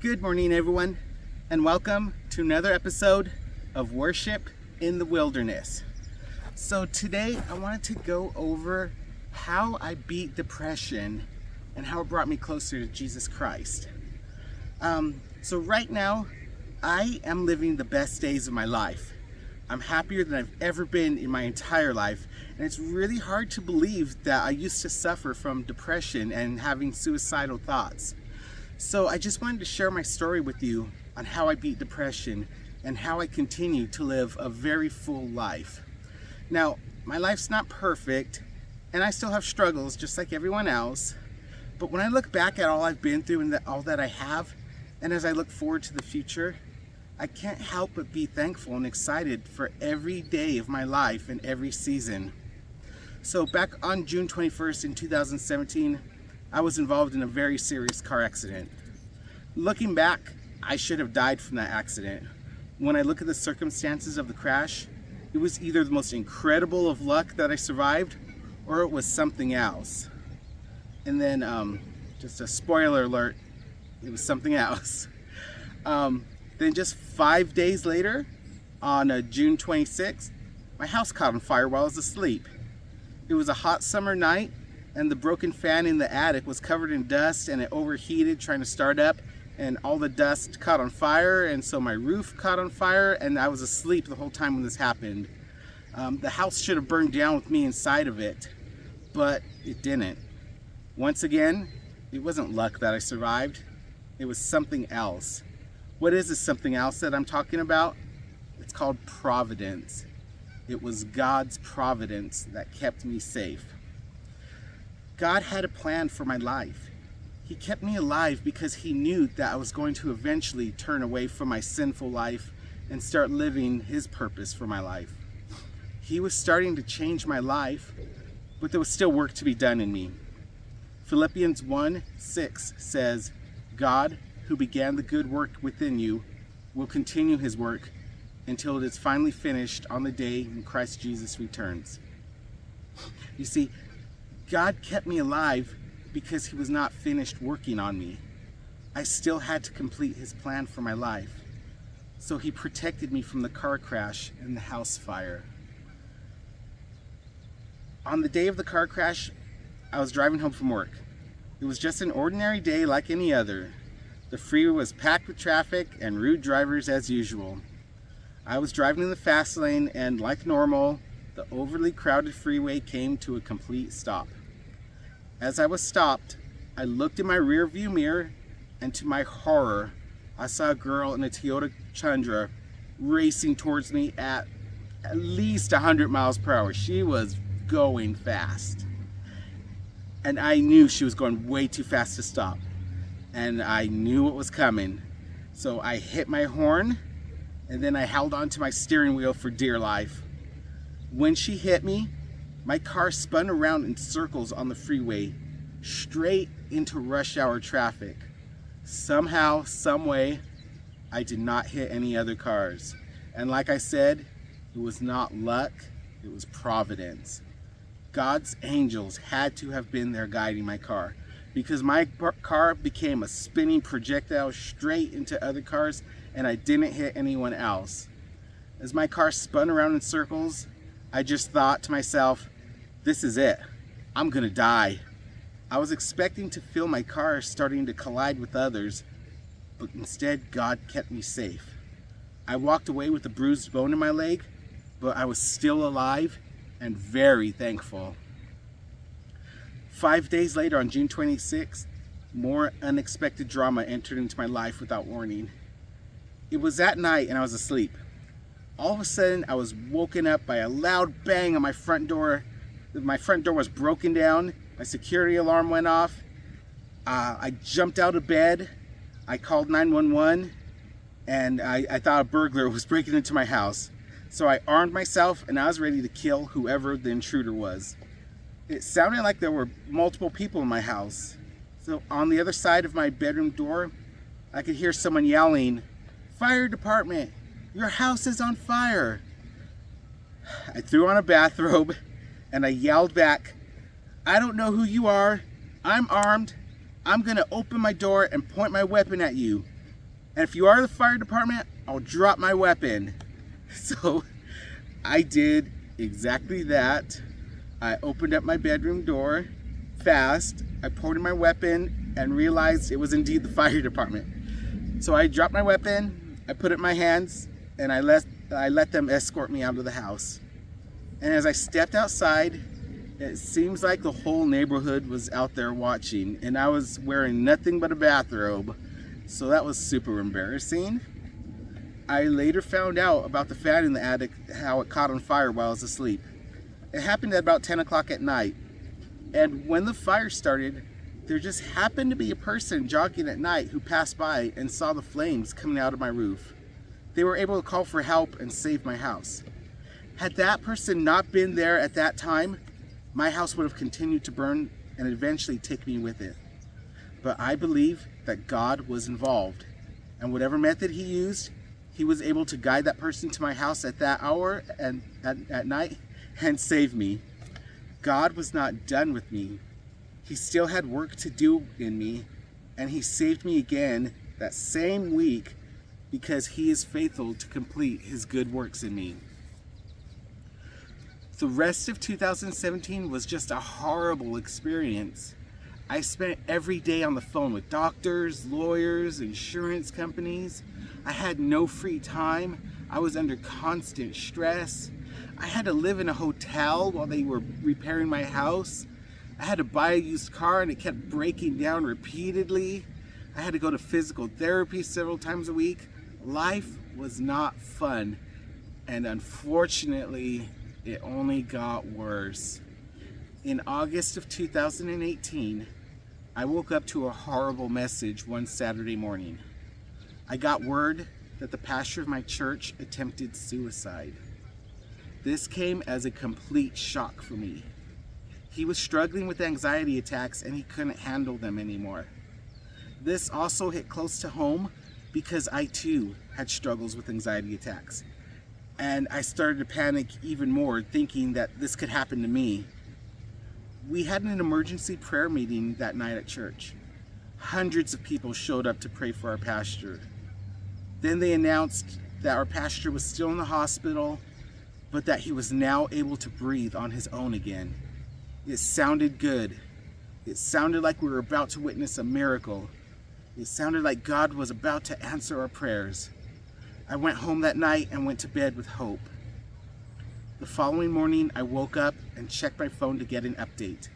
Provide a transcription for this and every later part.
Good morning, everyone, and welcome to another episode of Worship in the Wilderness. So today I wanted to go over how I beat depression and how it brought me closer to Jesus Christ. So right now, I am living the best days of my life. I'm happier than I've ever been in my entire life, and it's really hard to believe that I used to suffer from depression and having suicidal thoughts. So I just wanted to share my story with you on how I beat depression and how I continue to live a very full life. Now, my life's not perfect, and I still have struggles just like everyone else. But when I look back at all I've been through and all that I have, and as I look forward to the future, I can't help but be thankful and excited for every day of my life and every season. So back on June 21st in 2017, I was involved in a very serious car accident. Looking back, I should have died from that accident. When I look at the circumstances of the crash, it was either the most incredible of luck that I survived, or it was something else. And then, just a spoiler alert, it was something else. Then just 5 days later, on June 26th, my house caught on fire while I was asleep. It was a hot summer night, and the broken fan in the attic was covered in dust, and it overheated trying to start up, and all the dust caught on fire, and so my roof caught on fire, and I was asleep the whole time when this happened. The house should have burned down with me inside of it, but it didn't. Once again, it wasn't luck that I survived. It was something else. What is this something else that I'm talking about? It's called providence. It was God's providence that kept me safe. God had a plan for my life. He kept me alive because he knew that I was going to eventually turn away from my sinful life and start living his purpose for my life. He was starting to change my life, but there was still work to be done in me. Philippians 1:6 says, God, who began the good work within you, will continue his work until it is finally finished on the day when Christ Jesus returns. You see, God kept me alive because he was not finished working on me. I still had to complete his plan for my life. So he protected me from the car crash and the house fire. On the day of the car crash, I was driving home from work. It was just an ordinary day like any other. The freeway was packed with traffic and rude drivers as usual. I was driving in the fast lane, and like normal, the overly crowded freeway came to a complete stop. As I was stopped, I looked in my rear view mirror, and to my horror, I saw a girl in a Toyota Tundra racing towards me at least 100 miles per hour. She was going fast. And I knew she was going way too fast to stop. And I knew what was coming. So I hit my horn, and then I held onto my steering wheel for dear life. When she hit me, my car spun around in circles on the freeway, straight into rush hour traffic. Somehow, some way, I did not hit any other cars. And like I said, it was not luck, it was providence. God's angels had to have been there guiding my car, because my car became a spinning projectile straight into other cars, and I didn't hit anyone else. As my car spun around in circles, I just thought to myself, this is it. I'm gonna die. I was expecting to feel my car starting to collide with others, but instead God kept me safe. I walked away with a bruised bone in my leg, but I was still alive and very thankful. 5 days later, on June 26th, more unexpected drama entered into my life without warning. It was that night and I was asleep. All of a sudden, I was woken up by a loud bang on my front door. My front door was broken down. My security alarm went off. I jumped out of bed. I called 911, and I thought a burglar was breaking into my house. So I armed myself, and I was ready to kill whoever the intruder was. It sounded like there were multiple people in my house. So on the other side of my bedroom door, I could hear someone yelling, "Fire department, your house is on fire." I threw on a bathrobe and I yelled back, "I don't know who you are. I'm armed. I'm gonna open my door and point my weapon at you. And if you are the fire department, I'll drop my weapon." So I did exactly that. I opened up my bedroom door fast. I pointed my weapon and realized it was indeed the fire department. So I dropped my weapon, I put it in my hands, and I let them escort me out of the house. And as I stepped outside, it seems like the whole neighborhood was out there watching, and I was wearing nothing but a bathrobe, so that was super embarrassing. I later found out about the fan in the attic, how it caught on fire while I was asleep. It happened at about 10 o'clock at night, and when the fire started, there just happened to be a person jogging at night who passed by and saw the flames coming out of my roof. They were able to call for help and save my house. Had that person not been there at that time, my house would have continued to burn and eventually take me with it. But I believe that God was involved, and whatever method he used, he was able to guide that person to my house at that hour and at night and save me. God was not done with me. He still had work to do in me, and he saved me again that same week because he is faithful to complete his good works in me. The rest of 2017 was just a horrible experience. I spent every day on the phone with doctors, lawyers, insurance companies. I had no free time. I was under constant stress. I had to live in a hotel while they were repairing my house. I had to buy a used car and it kept breaking down repeatedly. I had to go to physical therapy several times a week. Life was not fun, and unfortunately, it only got worse. In August of 2018, I woke up to a horrible message one Saturday morning. I got word that the pastor of my church attempted suicide. This came as a complete shock for me. He was struggling with anxiety attacks and he couldn't handle them anymore. This also hit close to home because I too had struggles with anxiety attacks. And I started to panic even more, thinking that this could happen to me. We had an emergency prayer meeting that night at church. Hundreds of people showed up to pray for our pastor. Then they announced that our pastor was still in the hospital, but that he was now able to breathe on his own again. It sounded good. It sounded like we were about to witness a miracle. It sounded like God was about to answer our prayers. I went home that night and went to bed with hope. The following morning, I woke up and checked my phone to get an update.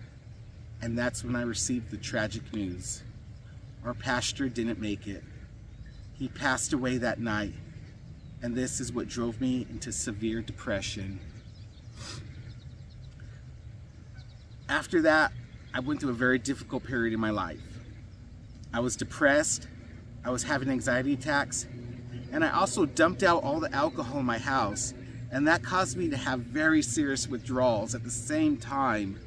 And that's when I received the tragic news. Our pastor didn't make it. He passed away that night. And this is what drove me into severe depression. After that, I went through a very difficult period in my life. I was depressed, I was having anxiety attacks, and I also dumped out all the alcohol in my house, and that caused me to have very serious withdrawals at the same time.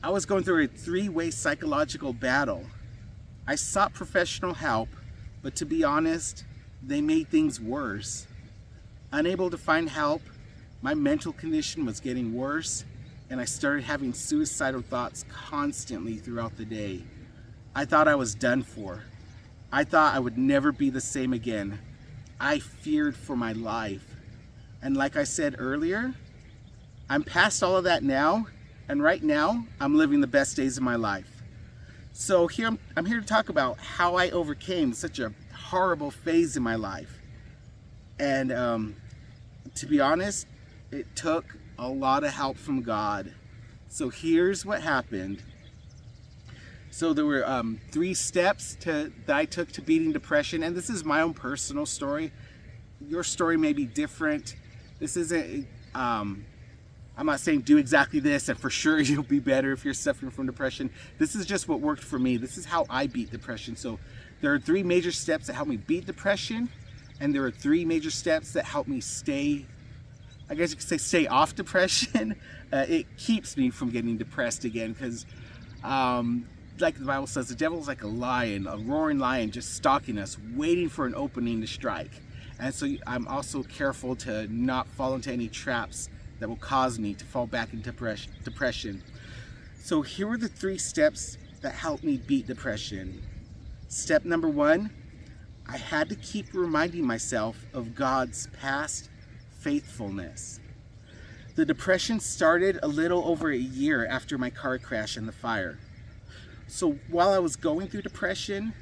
I was going through a three-way psychological battle. I sought professional help, but to be honest, they made things worse. Unable to find help, my mental condition was getting worse, and I started having suicidal thoughts constantly throughout the day. I thought I was done for. I thought I would never be the same again. I feared for my life. And like I said earlier, I'm past all of that now, and right now, I'm living the best days of my life. So I'm here to talk about how I overcame such a horrible phase in my life. And to be honest, it took a lot of help from God. So here's what happened. So there were 3 steps that I took to beating depression, and this is my own personal story. Your story may be different. This isn't, I'm not saying do exactly this and for sure you'll be better if you're suffering from depression. This is just what worked for me. This is how I beat depression. So there are 3 major steps that help me beat depression, and there are 3 major steps that help me stay, I guess you could say, stay off depression. It keeps me from getting depressed again, because like the Bible says, the devil is like a lion, a roaring lion, just stalking us, waiting for an opening to strike. And so I'm also careful to not fall into any traps that will cause me to fall back into depression. So here are the 3 steps that helped me beat depression. Step number 1, I had to keep reminding myself of God's past faithfulness. The depression started a little over a year after my car crash and the fire. So while I was going through depression,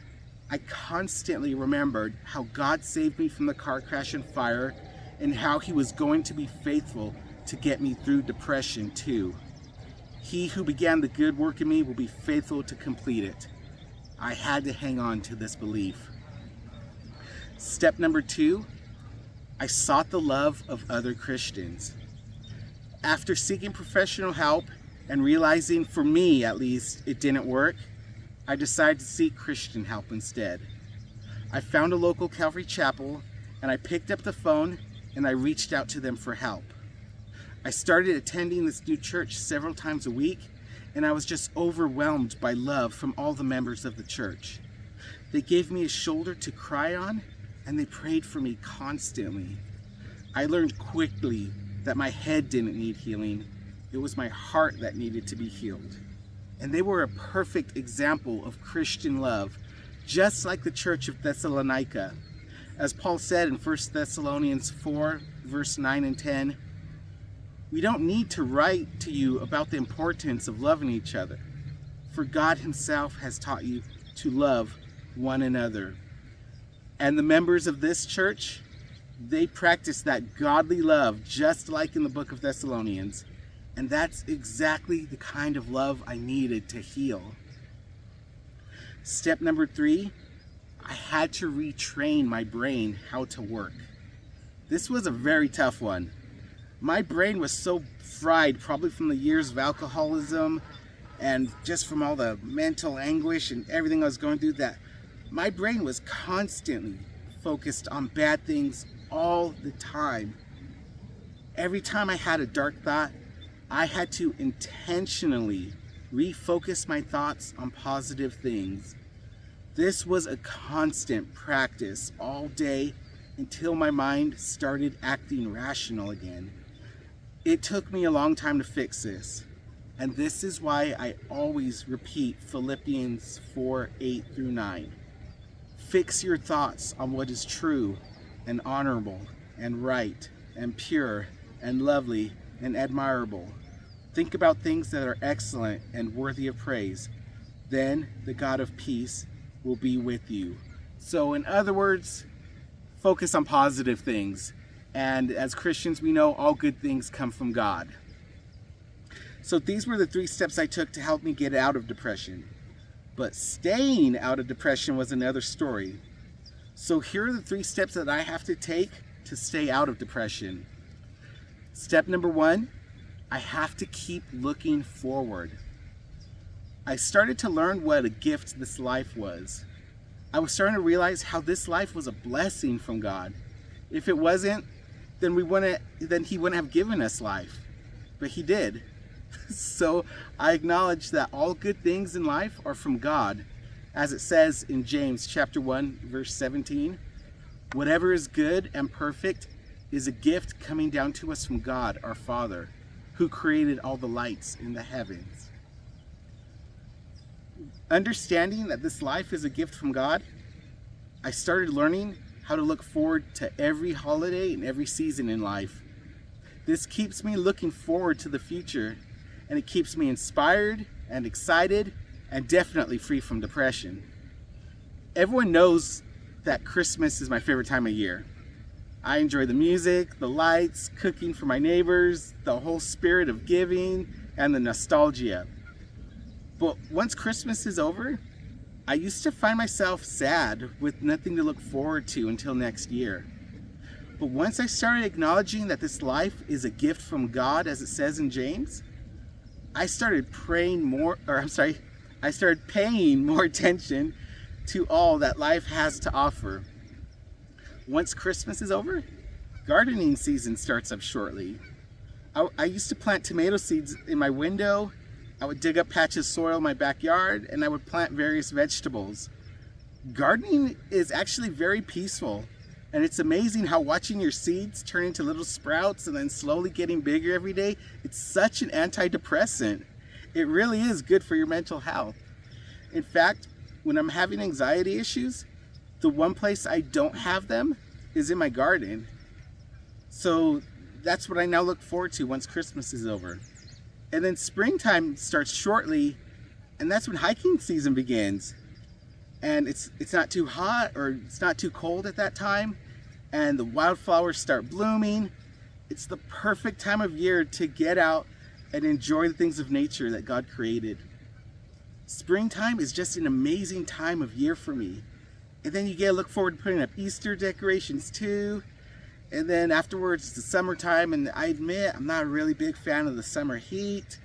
I constantly remembered how God saved me from the car crash and fire, and how He was going to be faithful to get me through depression too. He who began the good work in me will be faithful to complete it. I had to hang on to this belief. Step number 2, I sought the love of other Christians. After seeking professional help and realizing, for me at least, it didn't work, I decided to seek Christian help instead. I found a local Calvary chapel, and I picked up the phone and I reached out to them for help. I started attending this new church several times a week, and I was just overwhelmed by love from all the members of the church. They gave me a shoulder to cry on, and they prayed for me constantly. I learned quickly that my head didn't need healing. It was my heart that needed to be healed. And they were a perfect example of Christian love, just like the church of Thessalonica. As Paul said in 1 Thessalonians 4, verse 9 and 10, we don't need to write to you about the importance of loving each other, for God Himself has taught you to love one another. And the members of this church, they practice that godly love just like in the book of Thessalonians. And that's exactly the kind of love I needed to heal. Step number 3, I had to retrain my brain how to work. This was a very tough one. My brain was so fried, probably from the years of alcoholism and just from all the mental anguish and everything I was going through, that my brain was constantly focused on bad things all the time. Every time I had a dark thought, I had to intentionally refocus my thoughts on positive things. This was a constant practice all day until my mind started acting rational again. It took me a long time to fix this, and this is why I always repeat Philippians 4:8-9. Fix your thoughts on what is true and honorable and right and pure and lovely and admirable. Think about things that are excellent and worthy of praise. Then the God of peace will be with you. So in other words, focus on positive things. And as Christians, we know all good things come from God. So these were the 3 steps I took to help me get out of depression. But staying out of depression was another story. So here are the 3 steps that I have to take to stay out of depression. Step number 1, I have to keep looking forward. I started to learn what a gift this life was. I was starting to realize how this life was a blessing from God. If it wasn't, then He wouldn't have given us life. But He did. So I acknowledge that all good things in life are from God. As it says in James chapter 1, verse 17, whatever is good and perfect is a gift coming down to us from God, our Father, who created all the lights in the heavens. Understanding that this life is a gift from God, I started learning how to look forward to every holiday and every season in life. This keeps me looking forward to the future, and it keeps me inspired and excited and definitely free from depression. Everyone knows that Christmas is my favorite time of year. I enjoy the music, the lights, cooking for my neighbors, the whole spirit of giving, and the nostalgia. But once Christmas is over, I used to find myself sad with nothing to look forward to until next year. But once I started acknowledging that this life is a gift from God, as it says in James, I started paying more attention to all that life has to offer. Once Christmas is over, gardening season starts up shortly. I used to plant tomato seeds in my window. I would dig up patches of soil in my backyard, and I would plant various vegetables. Gardening is actually very peaceful, and it's amazing how watching your seeds turn into little sprouts and then slowly getting bigger every day, it's such an antidepressant. It really is good for your mental health. In fact, when I'm having anxiety issues, the one place I don't have them is in my garden. So that's what I now look forward to once Christmas is over. And then springtime starts shortly, and that's when hiking season begins. And it's not too hot or it's not too cold at that time, and the wildflowers start blooming. It's the perfect time of year to get out and enjoy the things of nature that God created. Springtime is just an amazing time of year for me. And then you get to look forward to putting up Easter decorations too. And then afterwards, it's the summertime, and I admit I'm not a really big fan of the summer heat,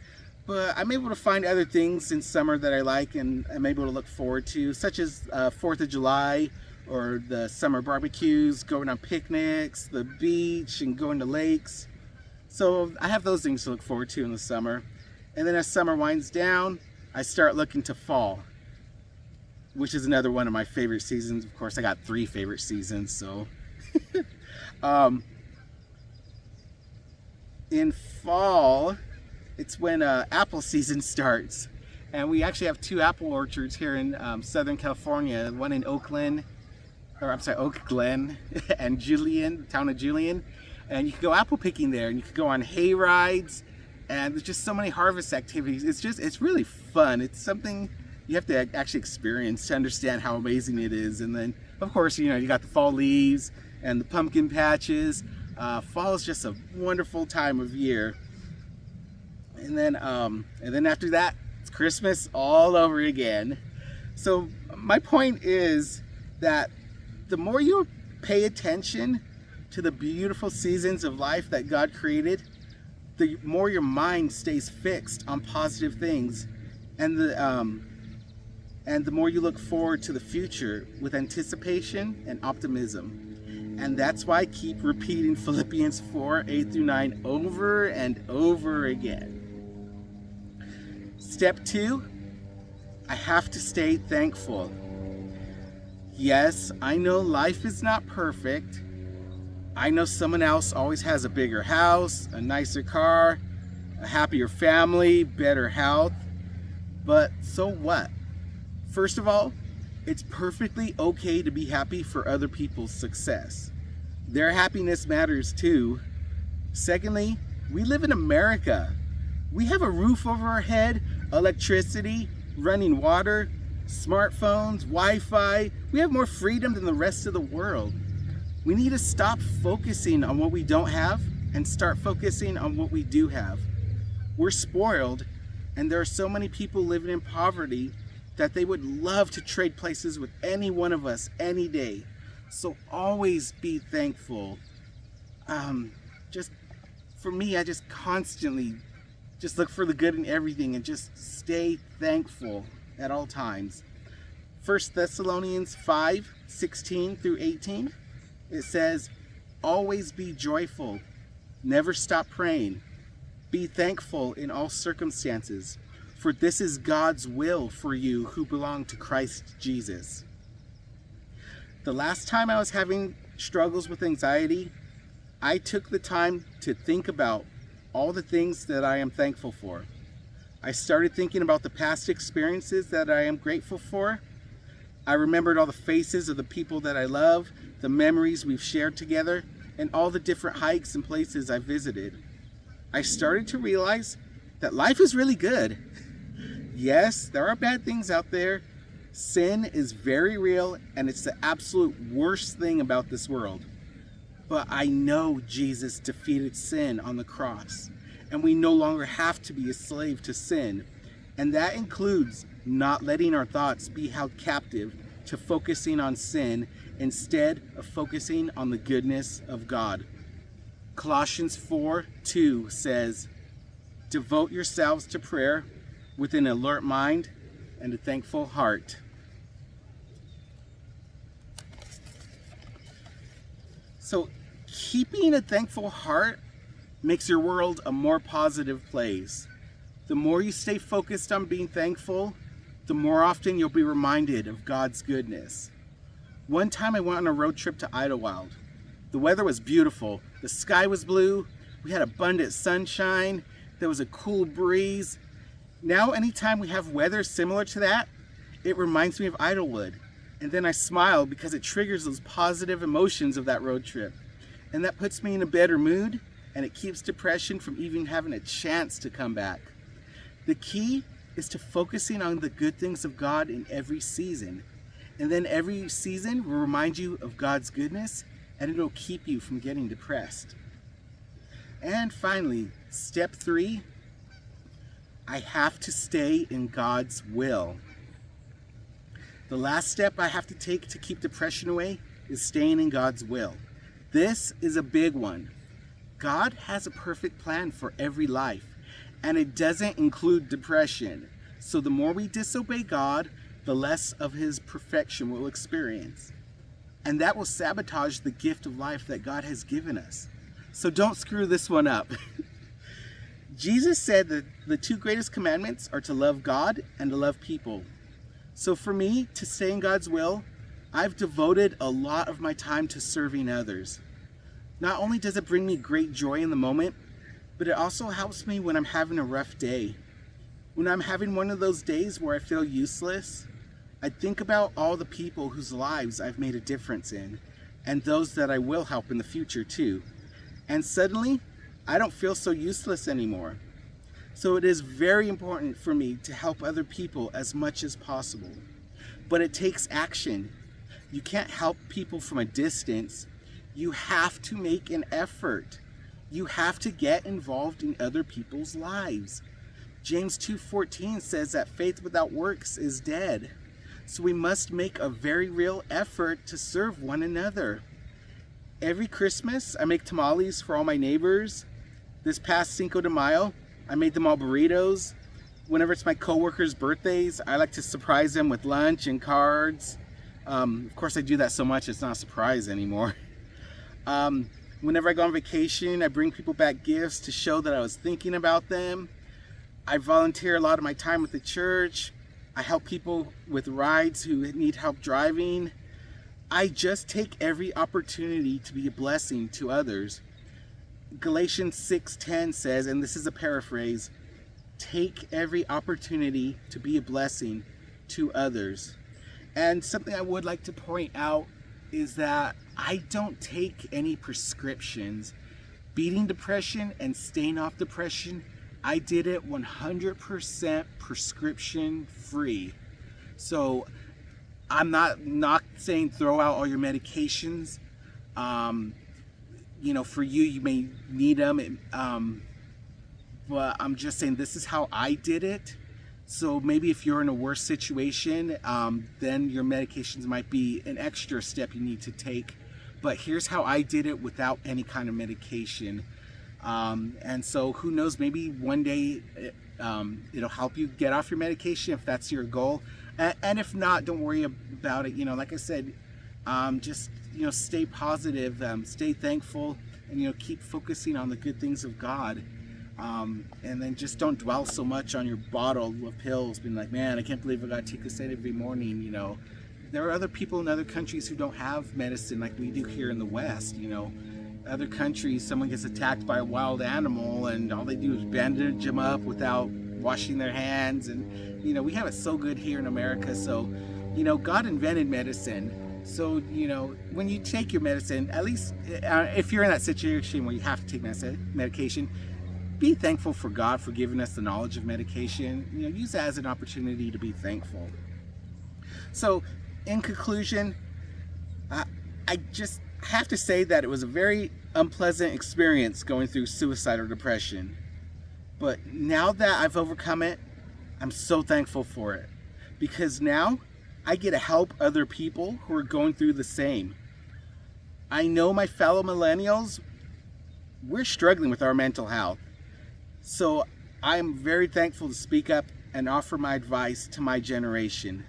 but I'm able to find other things in summer that I like and I'm able to look forward to, such as 4th of July or the summer barbecues, going on picnics, the beach, and going to lakes. So I have those things to look forward to in the summer. And then as summer winds down, I start looking to fall, which is another one of my favorite seasons. Of course, I got 3 favorite seasons, so... in fall, it's when apple season starts, and we actually have 2 apple orchards here in Southern California, one in Oak Glen, and Julian, the town of Julian, and you can go apple picking there, and you can go on hay rides, and there's just so many harvest activities. It's really fun. It's something you have to actually experience to understand how amazing it is. And then, of course, you got the fall leaves and the pumpkin patches. Fall is just a wonderful time of year. And then after that, it's Christmas all over again. So my point is that the more you pay attention to the beautiful seasons of life that God created, the more your mind stays fixed on positive things, and the more you look forward to the future with anticipation and optimism. And that's why I keep repeating Philippians 4:8-9 over and over again. Step 2, I have to stay thankful. Yes, I know life is not perfect. I know someone else always has a bigger house, a nicer car, a happier family, better health. But so what? First of all, it's perfectly okay to be happy for other people's success. Their happiness matters too. Secondly, we live in America. We have a roof over our head, electricity, running water, smartphones, Wi-Fi. We have more freedom than the rest of the world. We need to stop focusing on what we don't have and start focusing on what we do have. We're spoiled, and there are so many people living in poverty that they would love to trade places with any one of us any day. So always be thankful. Just for me, I just constantly just look for the good in everything and just stay thankful at all times. 1 Thessalonians 5:16-18, it says, always be joyful, never stop praying, be thankful in all circumstances, for this is God's will for you who belong to Christ Jesus. The last time I was having struggles with anxiety, I took the time to think about all the things that I am thankful for. I started thinking about the past experiences that I am grateful for. I remembered all the faces of the people that I love, the memories we've shared together, and all the different hikes and places I visited. I started to realize that life is really good. Yes, there are bad things out there. Sin is very real, and it's the absolute worst thing about this world. But I know Jesus defeated sin on the cross, and we no longer have to be a slave to sin. And that includes not letting our thoughts be held captive to focusing on sin instead of focusing on the goodness of God. Colossians 4:2 says, "Devote yourselves to prayer with an alert mind and a thankful heart." So keeping a thankful heart makes your world a more positive place. The more you stay focused on being thankful, the more often you'll be reminded of God's goodness. One time I went on a road trip to Idlewild. The weather was beautiful. The sky was blue. We had abundant sunshine. There was a cool breeze. Now, anytime we have weather similar to that, it reminds me of Idlewood. And then I smile because it triggers those positive emotions of that road trip. And that puts me in a better mood, and it keeps depression from even having a chance to come back. The key is to focusing on the good things of God in every season. And then every season will remind you of God's goodness, and it'll keep you from getting depressed. And finally, step 3, I have to stay in God's will. The last step I have to take to keep depression away is staying in God's will. This is a big one. God has a perfect plan for every life, and it doesn't include depression. So the more we disobey God, the less of his perfection we'll experience. And that will sabotage the gift of life that God has given us. So don't screw this one up. Jesus said that the 2 greatest commandments are to love God and to love people. So for me, to stay in God's will, I've devoted a lot of my time to serving others. Not only does it bring me great joy in the moment, but it also helps me when I'm having a rough day. When I'm having one of those days where I feel useless, I think about all the people whose lives I've made a difference in, and those that I will help in the future too. And suddenly, I don't feel so useless anymore. So it is very important for me to help other people as much as possible. But it takes action. You can't help people from a distance. You have to make an effort. You have to get involved in other people's lives. James 2:14 says that faith without works is dead. So we must make a very real effort to serve one another. Every Christmas, I make tamales for all my neighbors. This past Cinco de Mayo, I made them all burritos. Whenever it's my coworkers' birthdays, I like to surprise them with lunch and cards. Of course, I do that so much it's not a surprise anymore. Whenever I go on vacation, I bring people back gifts to show that I was thinking about them. I volunteer a lot of my time with the church. I help people with rides who need help driving. I just take every opportunity to be a blessing to others. Galatians 6:10 says, and this is a paraphrase, take every opportunity to be a blessing to others. And something I would like to point out is that I don't take any prescriptions. Beating depression and staying off depression, I did it 100% prescription free. So I'm not saying throw out all your medications. For you may need them. But I'm just saying this is how I did it. So maybe if you're in a worse situation, then your medications might be an extra step you need to take. But here's how I did it without any kind of medication. And so who knows, maybe one day it'll help you get off your medication if that's your goal. And if not, don't worry about it. Like I said, just, stay positive, stay thankful, and, keep focusing on the good things of God. And then just don't dwell so much on your bottle of pills, being like, man, I can't believe I got to take this every morning. There are other people in other countries who don't have medicine like we do here in the West. Other countries, someone gets attacked by a wild animal and all they do is bandage them up without washing their hands. And, we have it so good here in America. So, God invented medicine. So, when you take your medicine, at least if you're in that situation where you have to take medication, be thankful for God for giving us the knowledge of medication. Use that as an opportunity to be thankful. So, in conclusion, I just have to say that it was a very unpleasant experience going through suicide or depression. But now that I've overcome it, I'm so thankful for it, because now I get to help other people who are going through the same. I know my fellow millennials, we're struggling with our mental health. So I'm very thankful to speak up and offer my advice to my generation.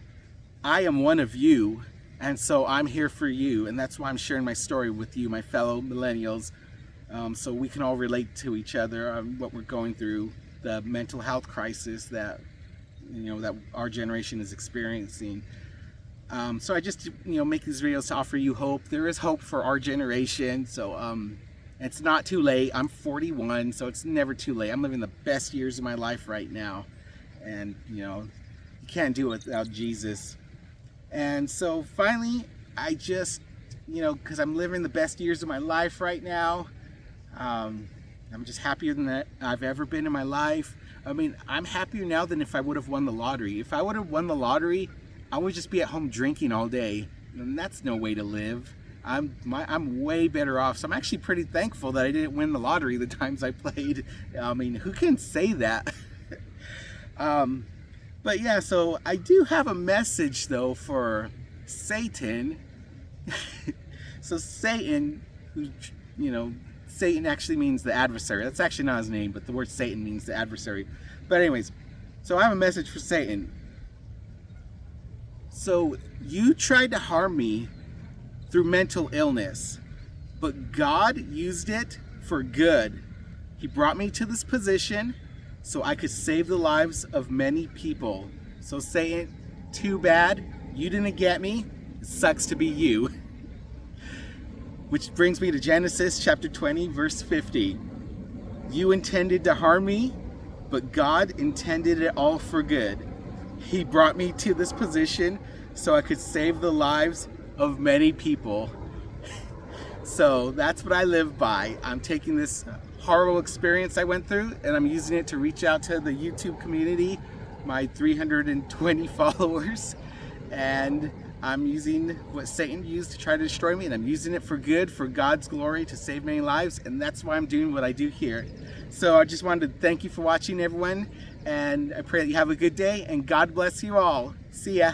I am one of you, and so I'm here for you, and that's why I'm sharing my story with you, my fellow millennials, so we can all relate to each other on what we're going through, the mental health crisis that that our generation is experiencing. So I just make these videos to offer you hope. There is hope for our generation, so it's not too late. I'm 41, so it's never too late. I'm living the best years of my life right now, and you can't do it without Jesus. And so finally, I just because I'm living the best years of my life right now, I'm just happier than I've ever been in my life. I mean, I'm happier now than if I would have won the lottery. If I would have won the lottery, I would just be at home drinking all day, and that's no way to live. I'm way better off. So I'm actually pretty thankful that I didn't win the lottery the times I played. I mean, who can say that? But yeah, so I do have a message though for Satan. So Satan, who Satan actually means the adversary. That's actually not his name, but the word Satan means the adversary. But anyways, so I have a message for Satan. So you tried to harm me through mental illness, but God used it for good. He brought me to this position so I could save the lives of many people. So Satan, too bad, you didn't get me. It sucks to be you. Which brings me to Genesis chapter 20, verse 50. You intended to harm me, but God intended it all for good. He brought me to this position so I could save the lives of many people. So that's what I live by. I'm taking this horrible experience I went through, and I'm using it to reach out to the YouTube community, my 320 followers, and I'm using what Satan used to try to destroy me, and I'm using it for good, for God's glory, to save many lives, and that's why I'm doing what I do here. So I just wanted to thank you for watching, everyone, and I pray that you have a good day, and God bless you all. See ya.